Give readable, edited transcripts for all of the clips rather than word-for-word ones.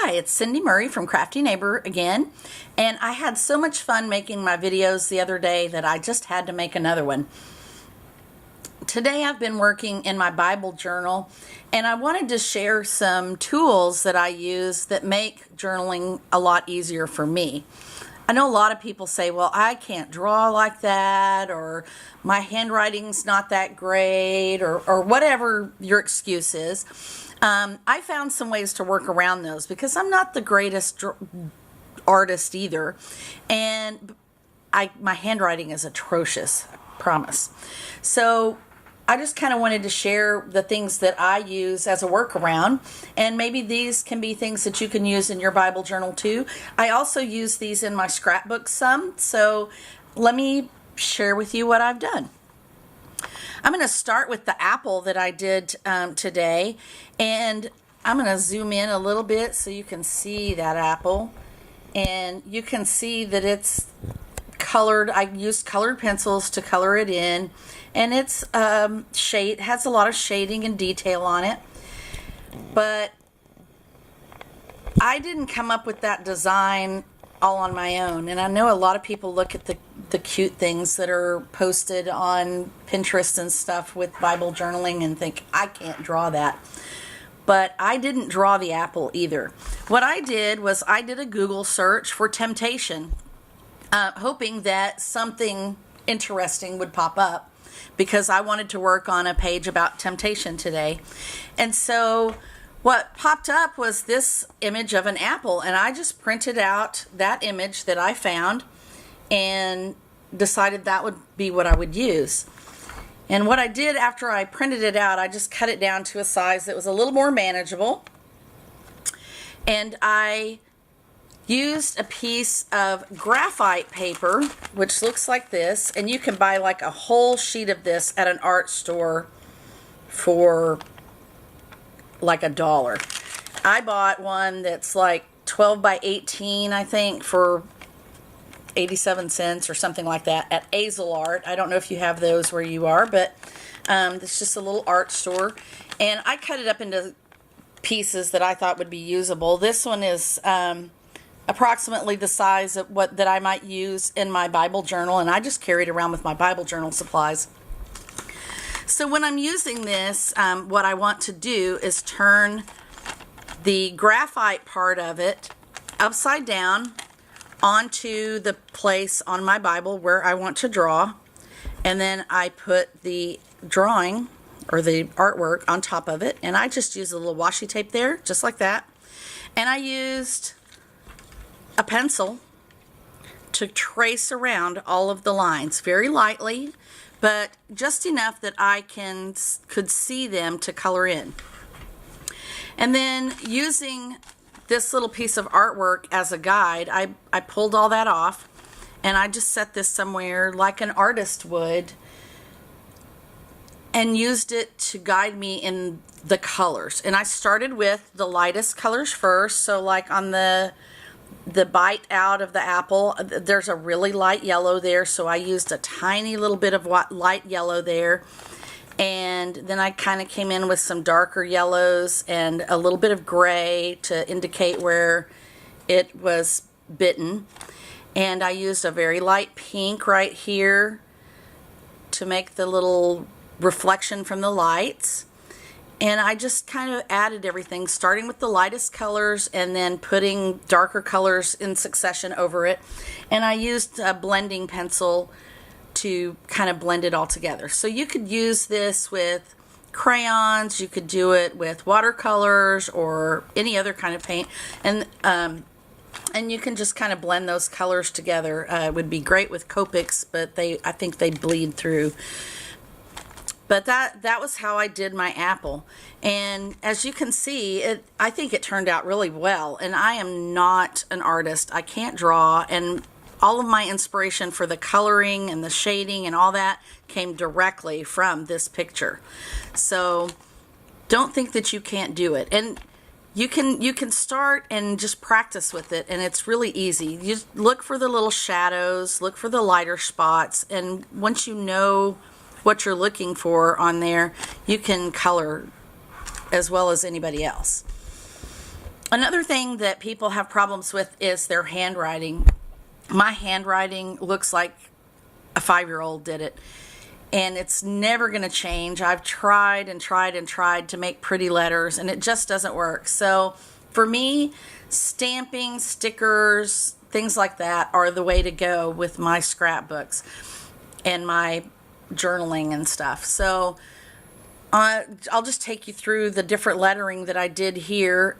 Hi, it's Cindy Murray from Crafty Neighbor again, and I had so much fun making my videos the other day that I just had to make another one. Today I've been working in my Bible journal, and I wanted to share some tools that I use that make journaling a lot easier for me. I know a lot of people say, well, I can't draw like that, or my handwriting's not that great, or whatever your excuse is. I found some ways to work around those because I'm not the greatest artist either, and my handwriting is atrocious, I promise. So I just kind of wanted to share the things that I use as a workaround, and maybe these can be things that you can use in your Bible journal too. I also use these in my scrapbook some, so let me share with you what I've done. I'm going to start with the apple that I did today, and I'm going to zoom in a little bit so you can see that apple, and you can see that it's colored. I used colored pencils to color it in, and it's has a lot of shading and detail on it, but I didn't come up with that design all on my own. And I know a lot of people look at the cute things that are posted on Pinterest and stuff with Bible journaling and think, I can't draw that. But I didn't draw the apple either. What I did was I did a Google search for temptation, hoping that something interesting would pop up, because I wanted to work on a page about temptation today. And so what popped up was this image of an apple, and I just printed out that image that I found and decided that would be what I would use. And what I did after I printed it out, I just cut it down to a size that was a little more manageable, and I used a piece of graphite paper, which looks like this, and you can buy like a whole sheet of this at an art store for like $1. I bought one that's like 12 by 18, I think, for 87 cents or something like that at Azel Art. I don't know if you have those where you are, but it's just a little art store, and I cut it up into pieces that I thought would be usable. This one is approximately the size of that I might use in my Bible journal, and I just carry it around with my Bible journal supplies. So when I'm using this, what I want to do is turn the graphite part of it upside down onto the place on my Bible where I want to draw, and then I put the drawing or the artwork on top of it, and I just use a little washi tape there, just like that. And I used a pencil to trace around all of the lines very lightly, but just enough that I could see them to color in. And then using this little piece of artwork as a guide, I pulled all that off, and I just set this somewhere like an artist would and used it to guide me in the colors. And I started with the lightest colors first, so like on the bite out of the apple, there's a really light yellow there, so I used a tiny little bit of light yellow there, and then I kind of came in with some darker yellows and a little bit of gray to indicate where it was bitten, and I used a very light pink right here to make the little reflection from the lights. And I just kind of added everything, starting with the lightest colors and then putting darker colors in succession over it. And I used a blending pencil to kind of blend it all together. So you could use this with crayons, you could do it with watercolors or any other kind of paint. And you can just kind of blend those colors together. It would be great with Copics, but I think they bleed through. But that was how I did my apple. And as you can see, I think it turned out really well. And I am not an artist. I can't draw. And all of my inspiration for the coloring and the shading and all that came directly from this picture. So don't think that you can't do it. And you can start and just practice with it, and it's really easy. You look for the little shadows, look for the lighter spots, and once you know what you're looking for on there, you can color as well as anybody else. Another thing that people have problems with is their handwriting. My handwriting looks like a 5-year-old did it, and it's never going to change. I've tried and tried and tried to make pretty letters, and it just doesn't work. So for me, stamping, stickers, things like that are the way to go with my scrapbooks and my journaling and stuff. So I'll just take you through the different lettering that I did here.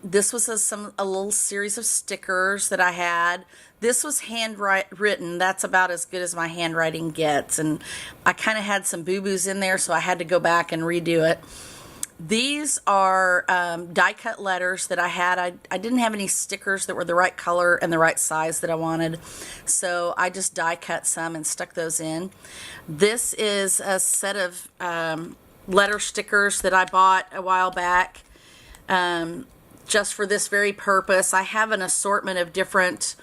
This was a little series of stickers that I had. This was handwritten. That's about as good as my handwriting gets. And I kind of had some boo-boos in there, so I had to go back and redo it. These are die-cut letters that I had. I didn't have any stickers that were the right color and the right size that I wanted, so I just die-cut some and stuck those in. This is a set of letter stickers that I bought a while back just for this very purpose. I have an assortment of different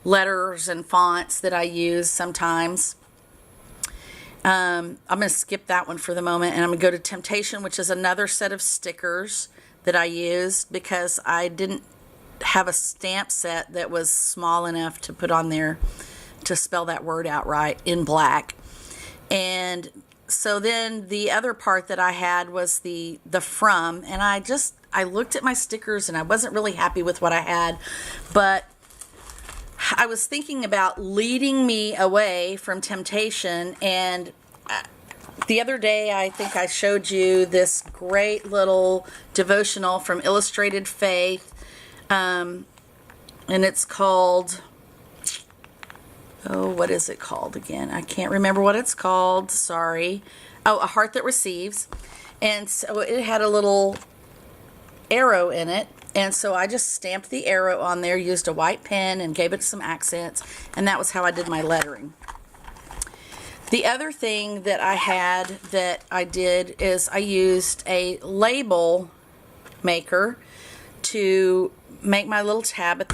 letters and fonts that I use sometimes. I'm going to skip that one for the moment, and I'm going to go to Temptation, which is another set of stickers that I used because I didn't have a stamp set that was small enough to put on there to spell that word out right in black. And so then the other part that I had was the from, and I looked at my stickers and I wasn't really happy with what I had, but I was thinking about leading me away from temptation. And the other day, I think I showed you this great little devotional from Illustrated Faith, and it's called, what is it called again? I can't remember what it's called. Sorry. Oh, A Heart That Receives. And so it had a little arrow in it. And so I just stamped the arrow on there, used a white pen, and gave it some accents. And that was how I did my lettering. The other thing that I had that I did is I used a label maker to make my little tab at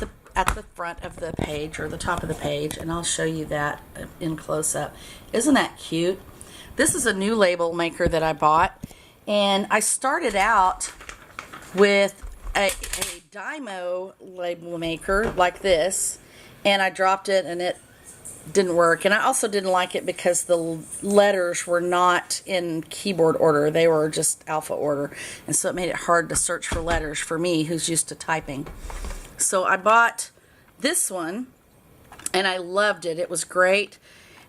the front of the page, or the top of the page, and I'll show you that in close-up. Isn't that cute? This is a new label maker that I bought, and I started out with a Dymo label maker like this, and I dropped it and it didn't work. And I also didn't like it because the letters were not in keyboard order, they were just alpha order, and so it made it hard to search for letters for me who's used to typing. So I bought this one, and I loved it. It was great.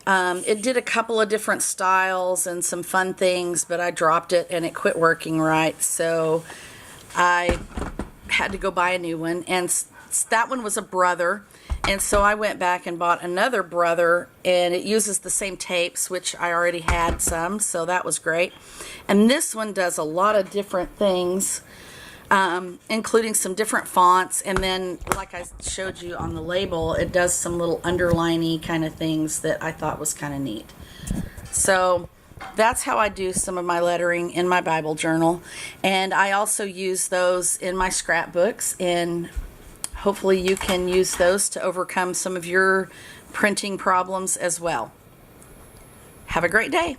It did a couple of different styles and some fun things, but I dropped it and it quit working right. So I had to go buy a new one, and that one was a Brother. And so I went back and bought another Brother, and it uses the same tapes, which I already had some, so that was great. And this one does a lot of different things, including some different fonts, and then like I showed you on the label, it does some little underlining kind of things that I thought was kind of neat. So that's how I do some of my lettering in my Bible journal, and I also use those in my scrapbooks, and hopefully you can use those to overcome some of your printing problems as well. Have a great day.